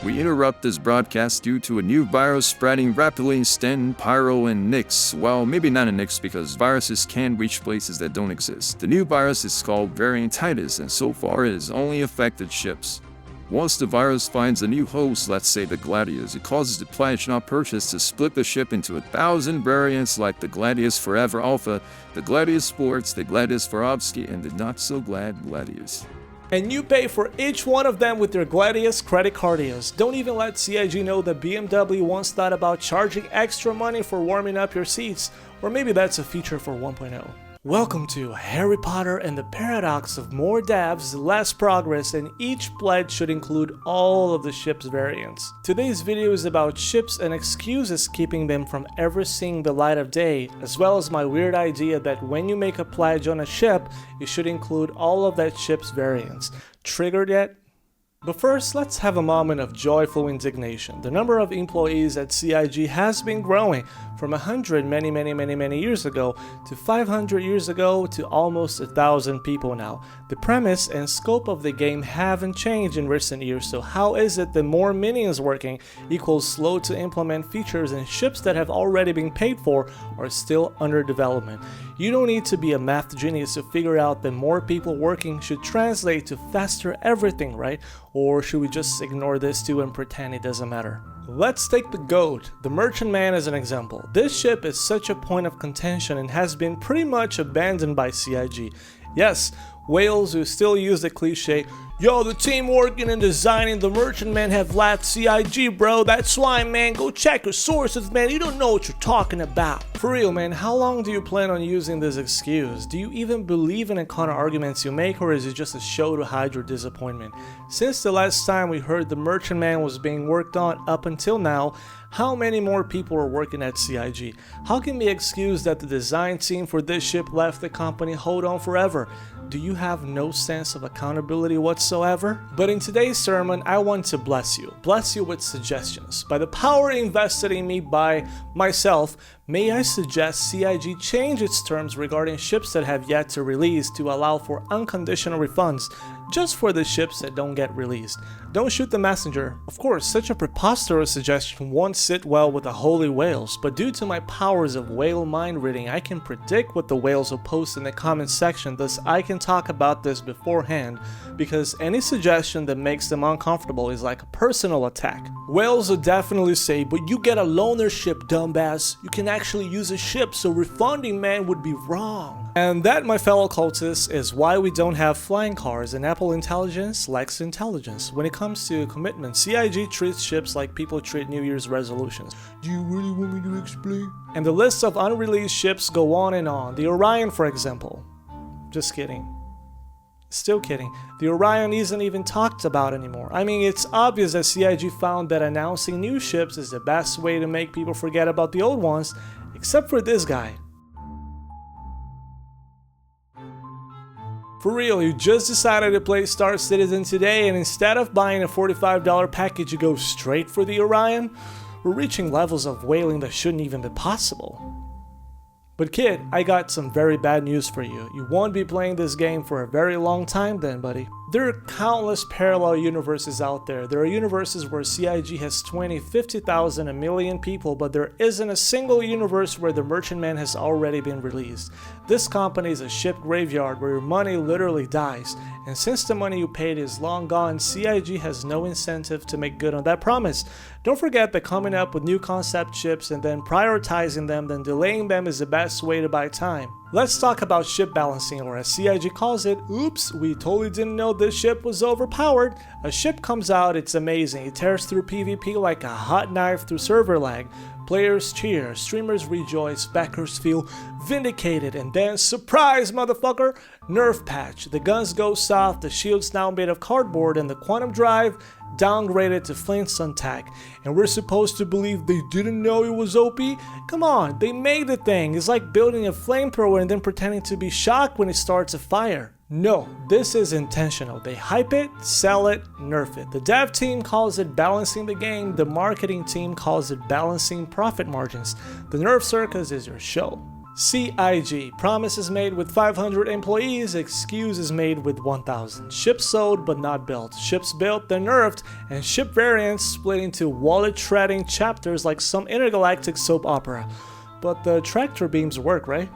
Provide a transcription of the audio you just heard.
We interrupt this broadcast due to a new virus spreading rapidly in Sten, Pyro, and Nyx. Well, maybe not in Nyx because viruses can reach places that don't exist. The new virus is called Variantitis, and so far it has only affected ships. Once the virus finds a new host, let's say the Gladius, it causes the Plasma purchase to split the ship into 1,000 variants like the Gladius Forever Alpha, the Gladius Sports, the Gladius Vorovsky, and the not-so-glad Gladius. And you pay for each one of them with your Gladius credit cardios. Don't even let CIG know that BMW once thought about charging extra money for warming up your seats, or maybe that's a feature for 1.0. Welcome to Harry Potter and the Paradox of More Devs, Less Progress, and each pledge should include all of the ship's variants. Today's video is about ships and excuses keeping them from ever seeing the light of day, as well as my weird idea that when you make a pledge on a ship, you should include all of that ship's variants. Triggered yet? But first, let's have a moment of joyful indignation. The number of employees at CIG has been growing from 100 many years ago to 500 years ago to almost 1,000 people now. The premise and scope of the game haven't changed in recent years, so how is it that more minions working equals slow to implement features and ships that have already been paid for are still under development? You don't need to be a math genius to figure out that more people working should translate to faster everything, right? Or should we just ignore this too and pretend it doesn't matter? Let's take the GOAT, the Merchantman, as an example. This ship is such a point of contention and has been pretty much abandoned by CIG. Yes, whales who still use the cliche, "Yo, the team working and designing the Merchantman have left CIG, bro. That's why, man. Go check your sources, man. You don't know what you're talking about." For real, man, how long do you plan on using this excuse? Do you even believe in the kind of arguments you make, or is it just a show to hide your disappointment? Since the last time we heard the Merchantman was being worked on up until now, how many more people are working at CIG? How can we excuse that the design team for this ship left the company hold on forever? Do you have no sense of accountability whatsoever? But in today's sermon, I want to bless you with suggestions. By the power invested in me by myself, may I suggest CIG change its terms regarding ships that have yet to release to allow for unconditional refunds, just for the ships that don't get released. Don't shoot the messenger. Of course, such a preposterous suggestion won't sit well with the holy whales, but due to my powers of whale mind reading, I can predict what the whales will post in the comment section, thus I can talk about this beforehand, because any suggestion that makes them uncomfortable is like a personal attack. Whales will definitely say, "But you get a loaner ship, dumbass. You can actually use a ship, so refunding man would be wrong." And that, my fellow cultists, is why we don't have flying cars, and Apple Intelligence lacks intelligence. When it comes to commitment, CIG treats ships like people treat New Year's resolutions. Do you really want me to explain? And the list of unreleased ships go on and on. The Orion, for example. Just kidding. Still kidding. The Orion isn't even talked about anymore. I mean, it's obvious that CIG found that announcing new ships is the best way to make people forget about the old ones, except for this guy. For real, you just decided to play Star Citizen today, and instead of buying a $45 package, you go straight for the Orion? We're reaching levels of whaling that shouldn't even be possible. But kid, I got some very bad news for you. You won't be playing this game for a very long time then, buddy. There are countless parallel universes out there. There are universes where CIG has 20, 50,000, a million people, but there isn't a single universe where the Merchantman has already been released. This company is a ship graveyard where your money literally dies. And since the money you paid is long gone, CIG has no incentive to make good on that promise. Don't forget that coming up with new concept ships and then prioritizing them, then delaying them is the best way to buy time. Let's talk about ship balancing, or as CIG calls it, oops, we totally didn't know this ship was overpowered. A ship comes out, it's amazing, it tears through PvP like a hot knife through server lag. Players cheer, streamers rejoice, backers feel vindicated, and then surprise motherfucker, nerf patch. The guns go soft, the shield's now made of cardboard, and the quantum drive downgraded to Flintstone tech. And we're supposed to believe they didn't know it was OP? Come on, they made the thing. It's like building a flamethrower and then pretending to be shocked when it starts a fire. No, this is intentional. They hype it, sell it, nerf it. The dev team calls it balancing the game, the marketing team calls it balancing profit margins. The nerf circus is your show. CIG. Promises made with 500 employees, excuses made with 1,000. Ships sold but not built. Ships built, then nerfed, and ship variants split into wallet-shredding chapters like some intergalactic soap opera. But the tractor beams work, right?